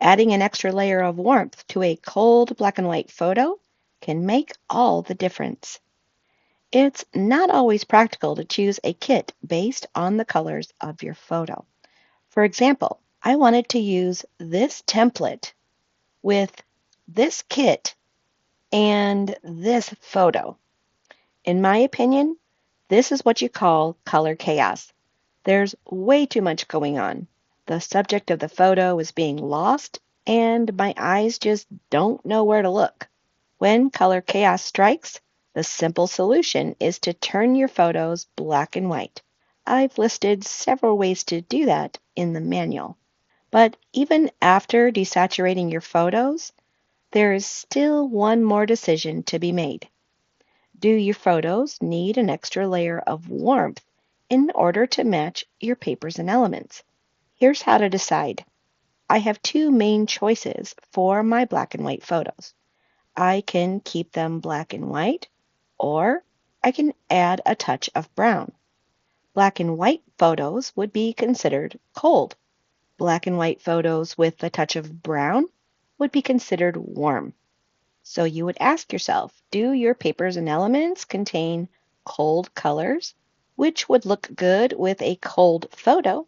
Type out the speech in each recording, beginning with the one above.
Adding an extra layer of warmth to a cold black and white photo can make all the difference. It's not always practical to choose a kit based on the colors of your photo. For example, I wanted to use this template with this kit and this photo. In my opinion, this is what you call color chaos. There's way too much going on. The subject of the photo is being lost, and my eyes just don't know where to look. When color chaos strikes, the simple solution is to turn your photos black and white. I've listed several ways to do that in the manual. But even after desaturating your photos, there is still one more decision to be made. Do your photos need an extra layer of warmth in order to match your papers and elements? Here's how to decide. I have two main choices for my black and white photos. I can keep them black and white, or I can add a touch of brown. Black and white photos would be considered cold. Black and white photos with a touch of brown would be considered warm. So you would ask yourself, do your papers and elements contain cold colors, which would look good with a cold photo,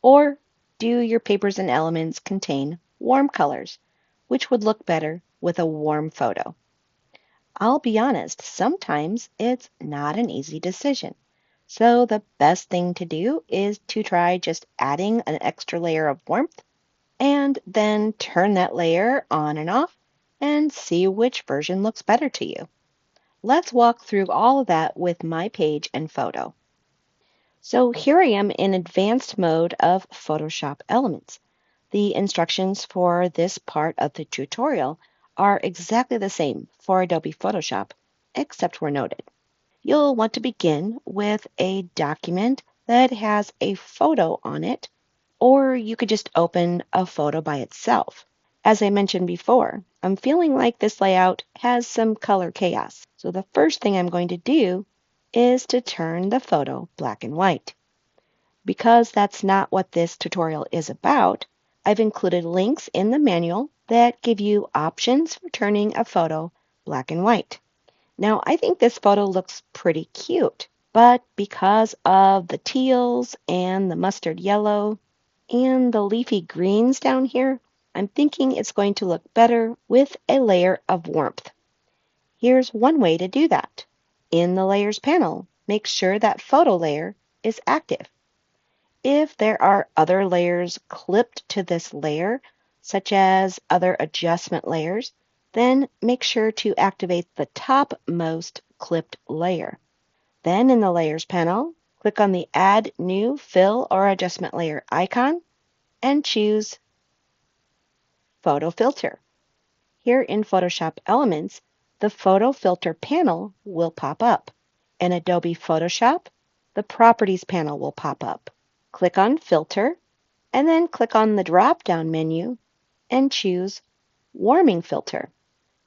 or do your papers and elements contain warm colors, which would look better with a warm photo? I'll be honest, sometimes it's not an easy decision. So the best thing to do is to try just adding an extra layer of warmth and then turn that layer on and off and see which version looks better to you. Let's walk through all of that with my page and photo. So here I am in advanced mode of Photoshop Elements. The instructions for this part of the tutorial are exactly the same for Adobe Photoshop, except where noted. You'll want to begin with a document that has a photo on it, or you could just open a photo by itself. As I mentioned before, I'm feeling like this layout has some color chaos. So the first thing I'm going to do is to turn the photo black and white. Because that's not what this tutorial is about, I've included links in the manual that give you options for turning a photo black and white. Now, I think this photo looks pretty cute, but because of the teals and the mustard yellow and the leafy greens down here, I'm thinking it's going to look better with a layer of warmth. Here's one way to do that. In the Layers panel, make sure that photo layer is active. If there are other layers clipped to this layer, such as other adjustment layers, then make sure to activate the topmost clipped layer. Then in the Layers panel, click on the Add New Fill or Adjustment Layer icon and choose Photo Filter. Here in Photoshop Elements, the Photo Filter panel will pop up. In Adobe Photoshop, the Properties panel will pop up. Click on Filter, and then click on the drop-down menu and choose Warming Filter.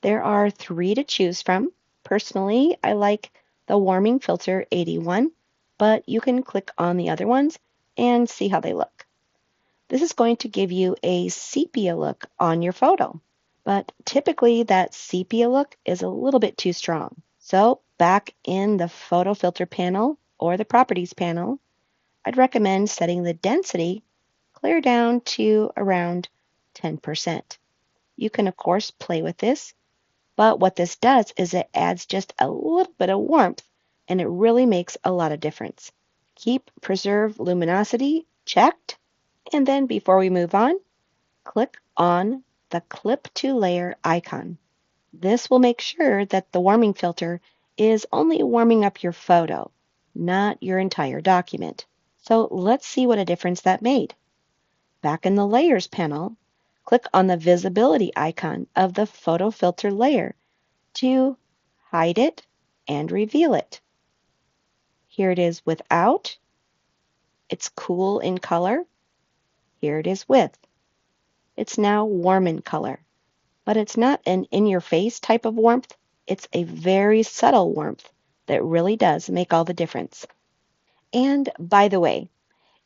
There are 3 to choose from. Personally, I like the Warming Filter 81, but you can click on the other ones and see how they look. This is going to give you a sepia look on your photo, but typically that sepia look is a little bit too strong. So back in the Photo Filter panel or the Properties panel, I'd recommend setting the density clear down to around 10%. You can, of course, play with this, but what this does is it adds just a little bit of warmth, and it really makes a lot of difference. Keep Preserve Luminosity checked, and then before we move on, click on the Clip to Layer icon. This will make sure that the warming filter is only warming up your photo, not your entire document. So let's see what a difference that made. Back in the Layers panel, click on the visibility icon of the photo filter layer to hide it and reveal it. Here it is without. It's cool in color. Here it is with. It's now warm in color, but it's not an in-your-face type of warmth. It's a very subtle warmth that really does make all the difference. And by the way,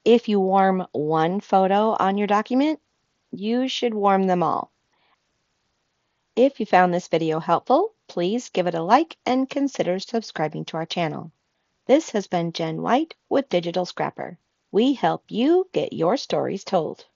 if you warm one photo on your document, You should warm them all. If you found this video helpful, please give it a like and consider subscribing to our channel. This has been Jen White with Digital Scrapper. We help you get your stories told.